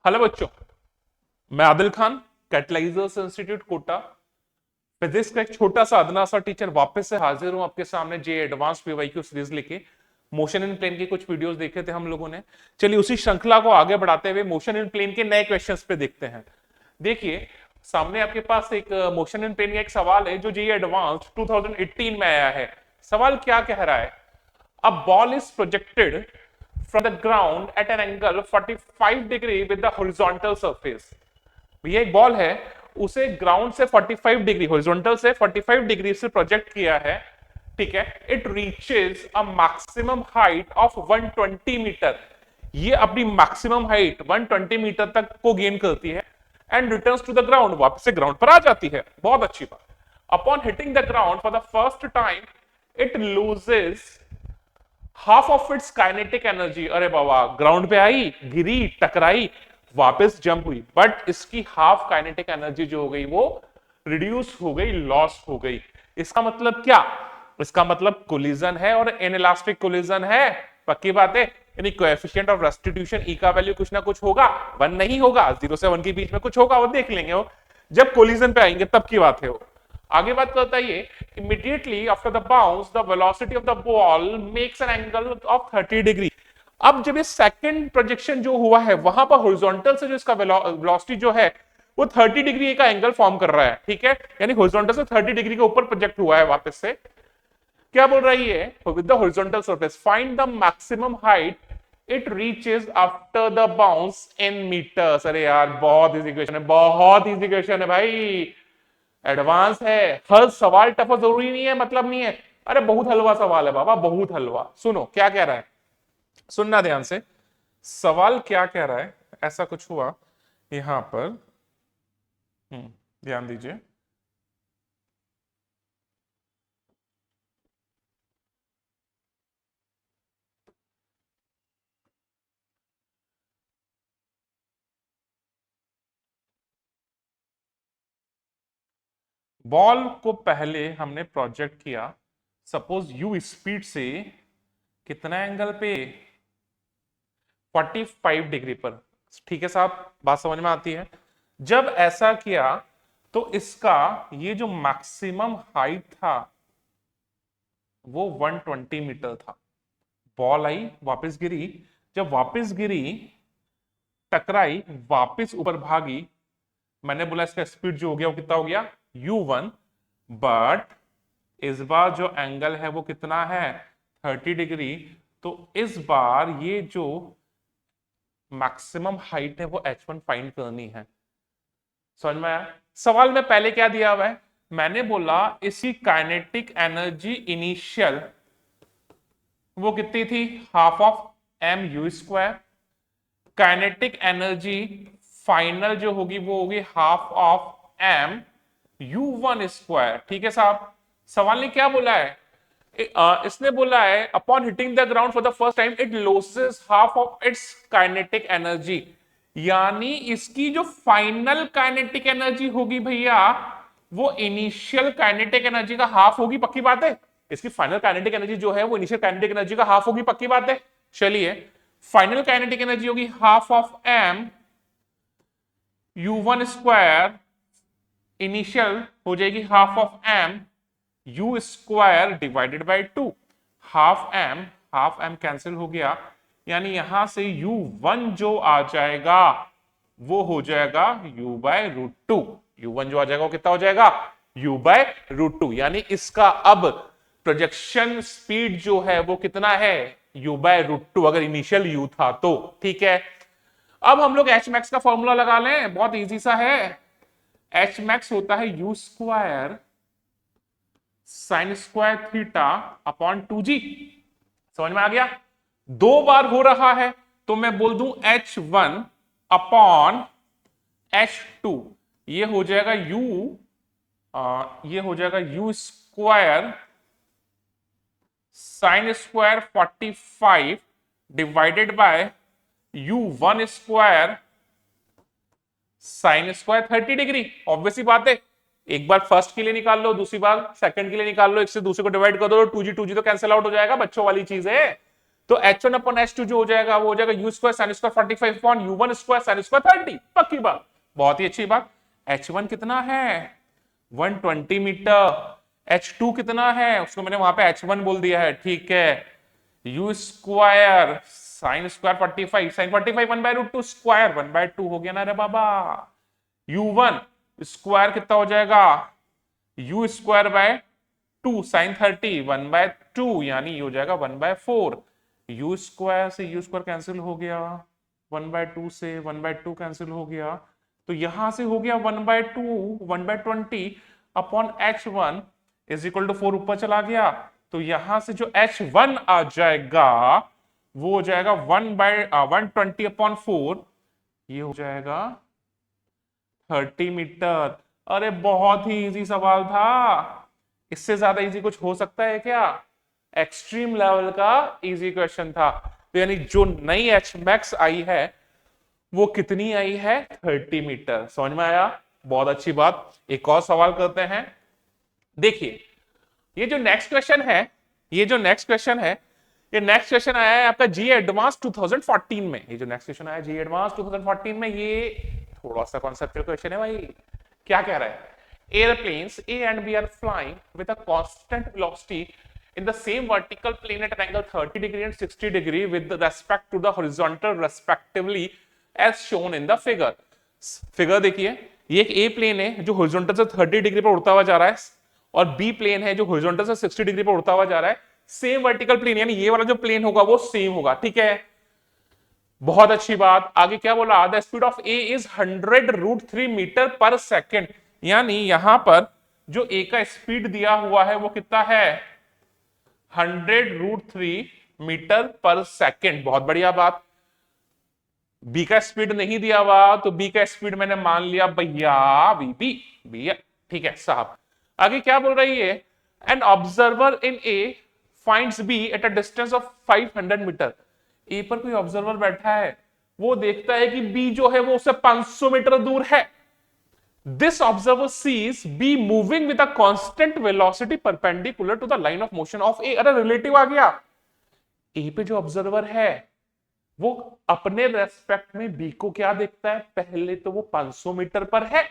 Hello बच्चों, मैं Adil Khan, कैटलाइजर्स institute Kota, physics का एक छोटा सा अदना सा टीचर वापस से हाजिर हूं आपके सामने। जे एडवांस पीवाईक्यू सीरीज लेके मोशन इन प्लेन की कुछ वीडियोस देखे थे हम लोगों ने। चलिए उसी श्रृंखला को आगे बढ़ाते हुए मोशन इन प्लेन के नए क्वेश्चंस पे देखते हैं। देखिए सामने आपके पास एक मोशन इन प्लेन का एक सवाल है जो जे एडवांस 2018 में आया है। सवाल क्या कह रहा है? A ball is projected from the ground at an angle 45 degree with the horizontal surface। ये एक बॉल है, उसे ग्राउंड से 45 डिग्री हॉरिजॉन्टल से 45 डिग्री से प्रोजेक्ट किया है। ठीक है, it reaches a maximum height of 120 metre. ये अपनी मैक्सिमम हाइट 120 मीटर तक को गेन करती है and returns to the ground, वापस से ग्राउंड पर आ जाती है। बहुत अच्छी बात। Upon hitting the ground for the first time it loses half of its kinetic energy. अरे बाबा, ग्राउंड पे आई, गिरी, टकराई, वापस जंप हुई, बट इसकी हाफ काइनेटिक एनर्जी जो हो गई वो रिड्यूस हो गई, लॉस हो गई। इसका मतलब क्या? इसका मतलब कोलिजन है और इनइलास्टिक कोलिजन है। पक्की बात है, यानी कोएफिशिएंट ऑफ रेस्टिट्यूशन ई का वैल्यू कुछ ना कुछ होगा, 1 नहीं होगा, 0 से 1 के बीच में कुछ होगा, वो देख लेंगे वो जब कोलिजन पे आएंगे तब की बात है वो। आगे बात करता है ये, immediately after the bounce the velocity of the ball makes an angle of 30 degree. अब जब ये सेकंड प्रोजेक्शन जो हुआ है वहां पर हॉरिजॉन्टल से जो इसका वेलोसिटी जो है वो 30 डिग्री का एंगल फॉर्म कर रहा है। ठीक है, यानी हॉरिजॉन्टल से 30 डिग्री के ऊपर प्रोजेक्ट हुआ है वापस से। क्या बोल रही है? With the horizontal surface find the maximum height it reaches after the bounce in metres. अरे यार, बहुत इजी क्वेश्चन है, बहुत इजी क्वेश्चन है भाई, एडवांस है। हर सवाल टफ जरूरी नहीं है, मतलब नहीं है। अरे बहुत हलवा सवाल है बाबा, बहुत हलवा। सुनो क्या कह रहा है, सुनना ध्यान से। सवाल क्या कह रहा है, ऐसा कुछ हुआ यहां पर। ध्यान दीजिए। बॉल को पहले हमने प्रोजेक्ट किया, सपोज यू स्पीड से, कितना एंगल पे? 45 डिग्री पर। ठीक है साहब, बात समझ में आती है। जब ऐसा किया तो इसका ये जो मैक्सिमम हाइट था वो 120 मीटर था। बॉल आई, वापस गिरी, जब वापस गिरी, टकराई, वापस ऊपर भागी, मैंने बोला इसका स्पीड जो हो गया वो कितना हो गया? u1। बट इस बार जो एंगल है वो कितना है? 30 डिग्री। तो इस बार ये जो मैक्सिमम हाइट है वो h1 फाइंड करनी है। समझ में आया? सवाल में पहले क्या दिया हुआ है? मैंने बोला इसकी काइनेटिक एनर्जी इनिशियल वो कितनी थी? Half of m u square. Kinetic energy final जो होगी वो होगी half of m u one square. ठीक है साहब, सवाल ने क्या बोला है? इसने बोला है upon hitting the ground for the first time it loses half of its kinetic energy. यानी इसकी जो फाइनल काइनेटिक एनर्जी होगी भैया वो इनिशियल काइनेटिक एनर्जी का हाफ होगी। पक्की बात है, इसकी फाइनल काइनेटिक एनर्जी जो है वो इनिशियल काइनेटिक एनर्जी का हाफ होगी। पक्की बात है। चलिए, फाइनल काइनेटिक एनर्जी होगी half of m u one square, initial हो जाएगी half of m u square divided by 2। Half m cancel हो गया, यानी यहां से u1 जो आ जाएगा वो हो जाएगा u by root to. u1 जो आ जाएगा वो कितना हो जाएगा? u by root two. यानी इसका अब प्रोजेक्शन स्पीड जो है वो कितना है? u बाय रूट टू, अगर इनिशियल u था तो। ठीक है, अब हम लोग एच मैक्स का फॉर्मूला लगा लें, बहुत इजी सा है। एच मैक्स होता है u square sine square theta upon 2g। समझ में आ गया? दो बार हो रहा है तो मैं बोल दूं h1 अपॉन h2। ये हो जाएगा ये हो जाएगा u square sine square 45 divided by u1 square sine square 30 degree. Obviously बात है, एक बार फर्स्ट के लिए निकाल लो, दूसरी बार सेकंड के लिए निकाल लो, एक से दूसरे को डिवाइड कर दो, 2g तो कैंसिल आउट हो जाएगा, बच्चों वाली चीज है। तो H1 अपॉन H2 जो हो जाएगा वो हो जाएगा u square sine square 45 upon U1 square sine square 30। पक्की बात, बहुत ही अच्छी बात। H1 कितना है 120 मीटर, H2 कितना है उसको मैंने वहां पे H1 बोल दिया है, ठीक है। U square sine square 45, sine 45 1 by root 2 square 1 by 2 हो गया ना रे बाबा। U1 स्क्वायर कितना हो जाएगा u square by 2 sine 30 1 by 2 यानी ये हो जाएगा 1 बाय 4। यू स्क्वायर से यू स्क्वायर कैंसिल हो गया, 1 बाय 2 से 1 बाय 2 कैंसिल हो गया, तो यहां से हो गया 1 by 2 1 by 20 upon H1 is equal to 4 ऊपर चला गया, तो यहां से जो H1 आ जाएगा वो हो जाएगा 1 बाय 120 अपॉन 4, ये हो जाएगा 30 मीटर। अरे बहुत ही इजी सवाल था, इससे ज्यादा इजी कुछ हो सकता है क्या? एक्सट्रीम लेवल का इजी क्वेश्चन था। तो यानी जो नई एच मैक्स आई है वो कितनी आई है 30 मीटर। समझ में आया? बहुत अच्छी बात। एक और सवाल करते हैं। देखिए ये जो नेक्स्ट क्वेश्चन है, ये जो नेक्स्ट क्वेश्चन है, ये नेक्स्ट क्वेश्चन आया है आपका जी एडवांस 2014 में। ये जो नेक्स्ट क्वेश्चन आया जी एडवांस 2014 में, ये थोड़ा सा कॉन्सेप्चुअल क्वेश्चन है भाई। क्या कह रहा है? Airplanes A and B are flying with a constant velocity in the same vertical plane at an angle 30 degree and 60 degree with respect to the horizontal respectively as shown in the figure। Figure देखिए, ये एक ए plane है जो horizontal से 30 degree पर उड़ता हुआ जा रहा है, और बी प्लेन है जो हॉरिजॉन्टल से 60 डिग्री पर उड़ता हुआ जा रहा है। सेम वर्टिकल प्लेन, यानी ये वाला जो प्लेन होगा वो सेम होगा, ठीक है। बहुत अच्छी बात। आगे क्या बोला? The speed of a is 100√3 metre per second, यानी यहां पर जो ए का स्पीड दिया हुआ है वो कितना है 100√3 मीटर पर सेकेंड। बहुत बढ़िया बात। बी का स्पीड नहीं दिया हुआ तो बी का स्पीड मैंने मान लिया भैया वीबी, भैया ठीक है साहब। आगे क्या बोल रही है? An observer in A finds B at a distance of 500 metre. A पर कोई ऑब्जर्वर बैठा है, वो देखता है कि बी जो है वो उससे 500 मीटर दूर है। This observer sees B moving with a constant velocity perpendicular to the line of motion of A. अरे रिलेटिव आ गया। ए पे जो ऑब्जर्वर है वो अपने रेस्पेक्ट में बी को क्या देखता है? पहले तो वो 500 मीटर पर है,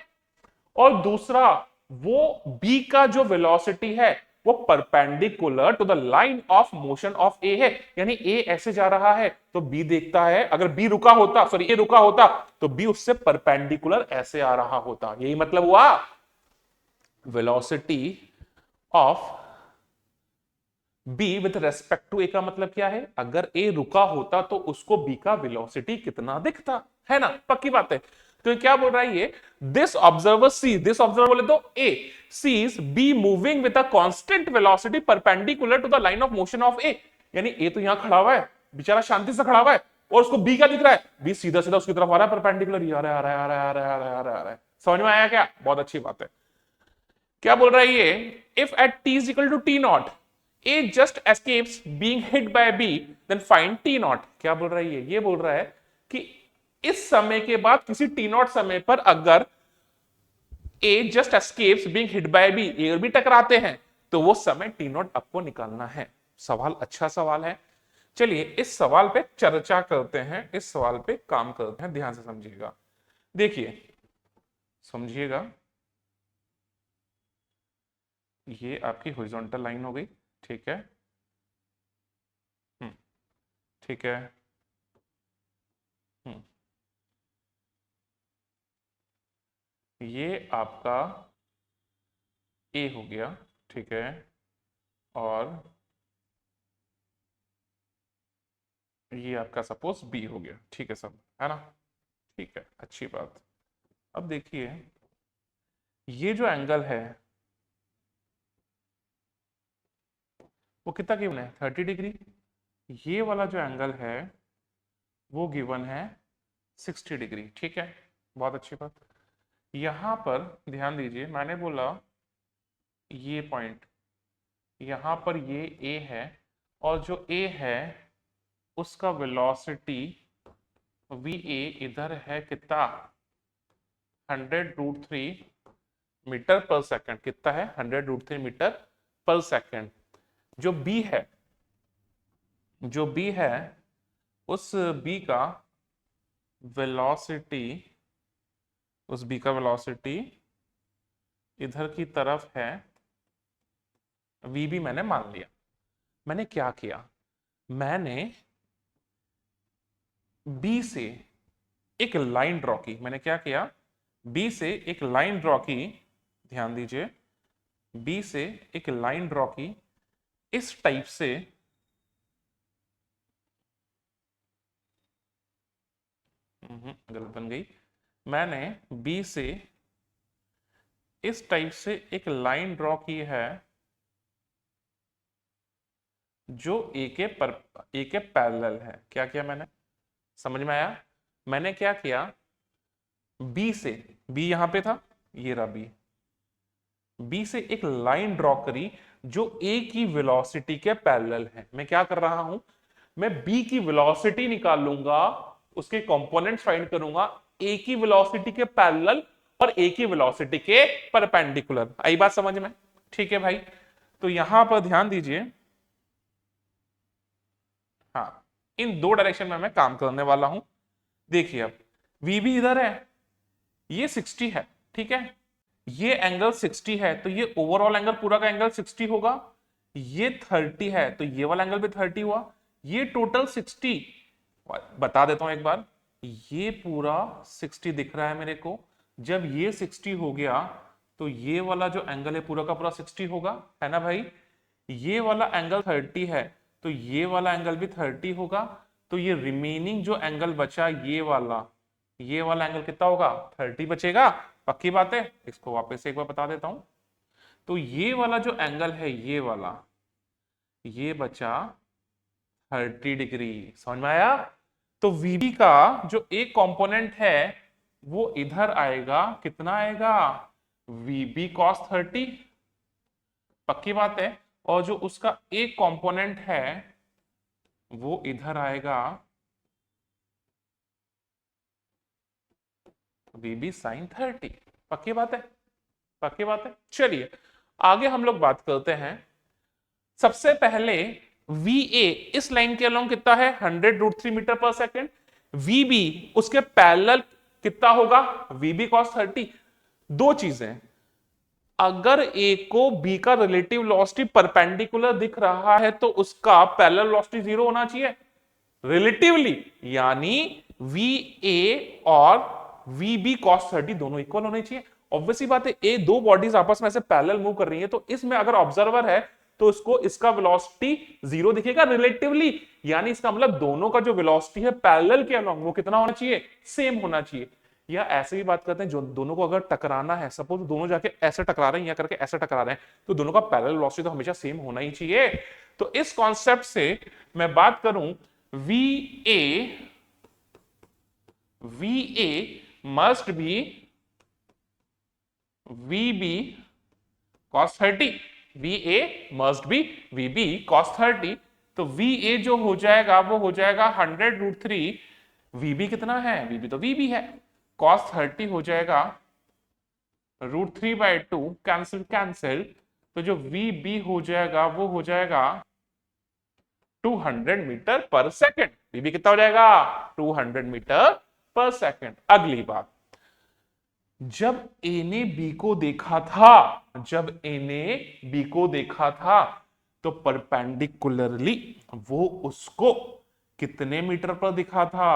और दूसरा वो बी का जो वेलोसिटी है वो perpendicular to the line of motion of A है। यानी ए ऐसे जा रहा है तो बी देखता है, अगर बी रुका होता, सॉरी ए रुका होता, तो बी उससे परपेंडिकुलर ऐसे आ रहा होता। यही मतलब हुआ velocity of B with respect to A का मतलब क्या है? अगर ए रुका होता तो उसको बी का वेलोसिटी कितना दिखता है ना। पक्की बात है। तो क्या बोल रहा है ये? This observer C, this observer बोले तो A sees B moving with a constant velocity perpendicular to the line of motion of A. यानी ए तो यहां खड़ा हुआ है, बेचारा शांति से खड़ा हुआ है, और उसको बी क्या दिख रहा है? बी सीधा सीधा उसकी तरफ आ रहा है, परपेंडिकुलर आ रहा है, आ रहा है, आ रहा है, आ रहा है, आ रहा है, आ रहा है, आ रहा है। समझ में आया क्या? बहुत अच्छी बात है। क्या बोल रहा है ये? If at t is equal to t not A just escapes being hit by B, then find T naught। क्या बोल रहा है ये बोल रहा है कि इस समय के बाद किसी T naught समय पर अगर A just escapes being hit by B, A और B टकराते हैं, तो वो समय T naught आपको निकालना है। सवाल अच्छा सवाल है। चलिए इस सवाल पे चर्चा करते हैं, इस सवाल पे काम करते हैं। ध्यान से समझिएगा। देखिए समझिएगा, ये आपकी हॉरिजॉन्टल लाइन हो गई, ठीक है। ठीक है। ये आपका ए हो गया, ठीक है, और ये आपका सपोज बी हो गया, ठीक है सब, है ना? ठीक है, अच्छी बात। अब देखिए ये जो एंगल है वो कितना गिवन है? 30 डिग्री। ये वाला जो एंगल है वो गिवन है 60 डिग्री, ठीक है। बहुत अच्छी बात। यहां पर ध्यान दीजिए, मैंने बोला ये पॉइंट, यहां पर ये ए है, और जो ए है उसका वेलोसिटी वी ए इधर है कितना? 100√3 मीटर पर सेकंड। कितना है? 100√3 मीटर पर सेकंड। जो बी है जो बी है उस बी का वेलोसिटी, उस बी का वेलोसिटी इधर की तरफ है, वी भी मैंने मान लिया। मैंने क्या किया, मैंने बी से एक लाइन ड्रॉ की। मैंने क्या किया, बी से एक लाइन ड्रॉ की, ध्यान दीजिए, बी से एक लाइन ड्रॉ की इस टाइप से, गलत बन गई। मैंने बी से इस टाइप से एक लाइन ड्रॉ की है जो ए के पैरेलल है। क्या किया मैंने, समझ में आया? मैंने क्या किया, बी से, बी यहां पे था, ये रहा बी, बी से एक लाइन ड्रॉ करी जो ए की वेलोसिटी के पैरेलल है। मैं क्या कर रहा हूं, मैं बी की वेलोसिटी निकाल लूंगा, उसके कंपोनेंट्स फाइंड करूंगा ए की वेलोसिटी के पैरेलल और ए की वेलोसिटी के परपेंडिकुलर। आई बात समझ में? ठीक है भाई, तो यहां पर ध्यान दीजिए, हाँ, इन दो डायरेक्शन में मैं काम करने वाला हूं। देखिए अब वी भी इधर है, ये 60 है, ठीक है, ये एंगल 60 है, तो ये ओवरऑल एंगल पूरा का एंगल 60 होगा। ये 30 है तो ये वाला एंगल भी 30 हुआ, ये टोटल 60। बता देता हूं एक बार, ये पूरा 60 दिख रहा है मेरे को। जब ये 60 हो गया तो ये वाला जो एंगल है पूरा का पूरा 60 होगा, है ना भाई? ये वाला एंगल 30 है तो ये वाला एंगल भी 30 होगा। तो ये रिमेनिंग जो एंगल बचा ये वाला एंगल कितना होगा, 30 बचेगा। पक्की बात है, इसको वापस से एक बार बता देता हूं। तो ये वाला जो एंगल है, ये वाला, ये बचा 30 डिग्री। समझ में आया? तो वीबी का जो एक कंपोनेंट है वो इधर आएगा, कितना आएगा, वीबी कॉस 30। पक्की बात है। और जो उसका एक कंपोनेंट है वो इधर आएगा, वीबी साइन 30। पक्की बात है? पक्की बात है। चलिए आगे हम लोग बात करते हैं। सबसे पहले VA इस लाइन के अलोंग कितना है, 100√3 मीटर पर सेकेंड। VB उसके पैरेलल कितना होगा, VB cos 30। दो चीजें, अगर A को B का रिलेटिव वेलोसिटी परपेंडिकुलर दिख रहा है तो उसका पैरेलल वेलोसिटी 0 होना चाहिए रिलेटिवली, यानी VA और VB cos 30 दोनों इक्वल होने चाहिए। ऑब्वियसली बात है, ए दो बॉडीज आपस में ऐसे पैरेलल मूव कर रही है तो इसमें अगर ऑब्जर्वर है तो इसको इसका वेलोसिटी 0 दिखेगा रिलेटिवली, यानी इसका मतलब दोनों का जो वेलोसिटी है पैरेलल के अलोंग वो कितना होना चाहिए, सेम होना चाहिए। या ऐसे भी बात करते हैं, जो दोनों को अगर टकराना है, सपोज दोनों जाके ऐसे टकरा रहे हैं या करके ऐसे टकरा रहे हैं, तो दोनों का पैरेलल वेलोसिटी तो हमेशा सेम होना ही चाहिए। तो इस कॉन्सेप्ट से मैं बात करूं, VA must be VB cos 30। VA must be VB cos 30। तो VA जो हो जाएगा वो हो जाएगा 100√3। VB कितना है, VB तो VB है, cos 30 हो जाएगा √3/2, कैंसिल कैंसिल। तो जो VB हो जाएगा वो हो जाएगा 200 मीटर पर सेकेंड। VB कितना हो जाएगा, 200 मीटर पर सेकेंड। अगली बात, जब ए ने बी को देखा था, जब ए ने बी को देखा था तो परपेंडिकुलरली वो उसको कितने मीटर पर दिखा था,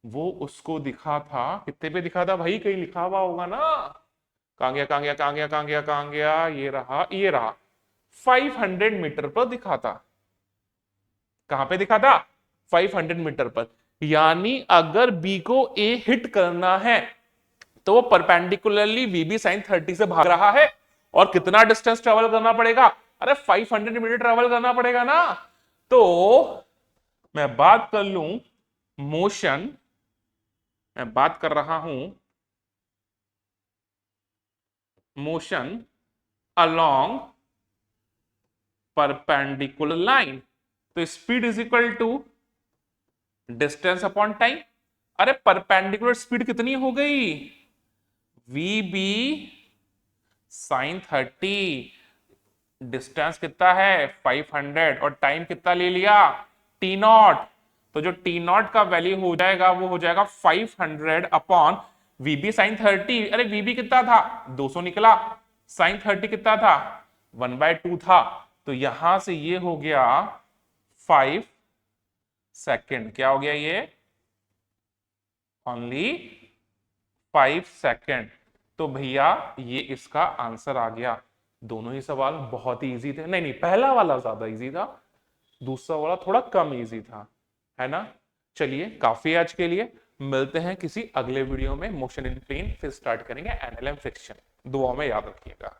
वो उसको दिखा था, कितने पे दिखा था भाई, कहीं लिखा हुआ होगा ना, कहां गया कहां गया कहां गया कहां गया कहां गया, ये रहा 500 मीटर पर दिखा था। कहां पे दिखा था, 500 मीटर पर। यानी अगर बी को ए हिट करना है तो वो परपेंडिकुलरली वीबी साइन 30 से भाग रहा है, और कितना डिस्टेंस ट्रेवल करना पड़ेगा, अरे 500 मीटर ट्रेवल करना पड़ेगा ना। तो मैं बात कर लूं मोशन, मैं बात कर रहा हूं मोशन अलोंग परपेंडिकुलर लाइन, तो speed is equal to distance upon time. अरे परपेंडिकुलर स्पीड कितनी हो गई, VB साइन 30, डिस्टेंस कितना है 500 और टाइम कितना ले लिया टी नॉट, तो जो टी नॉट का वैल्यू हो जाएगा वो हो जाएगा 500 अपॉन वीबी साइन 30। अरे वीबी कितना था, 200 निकला, साइन 30 कितना था, 1/2 था, तो यहां से ये हो गया 5 सेकेंड। क्या हो गया ये, ओनली 5 सेकेंड। तो भैया ये इसका आंसर आ गया। दोनों ही सवाल बहुत ही इजी थे, नहीं नहीं पहला वाला ज्यादा इजी था, दूसरा वाला थोड़ा कम इजी था, है ना। चलिए काफी है आज के लिए, मिलते हैं किसी अगले वीडियो में मोशन इन प्लेन, फिर स्टार्ट करेंगे एनएलएम फ्रिक्शन। दुआ में याद रखिएगा।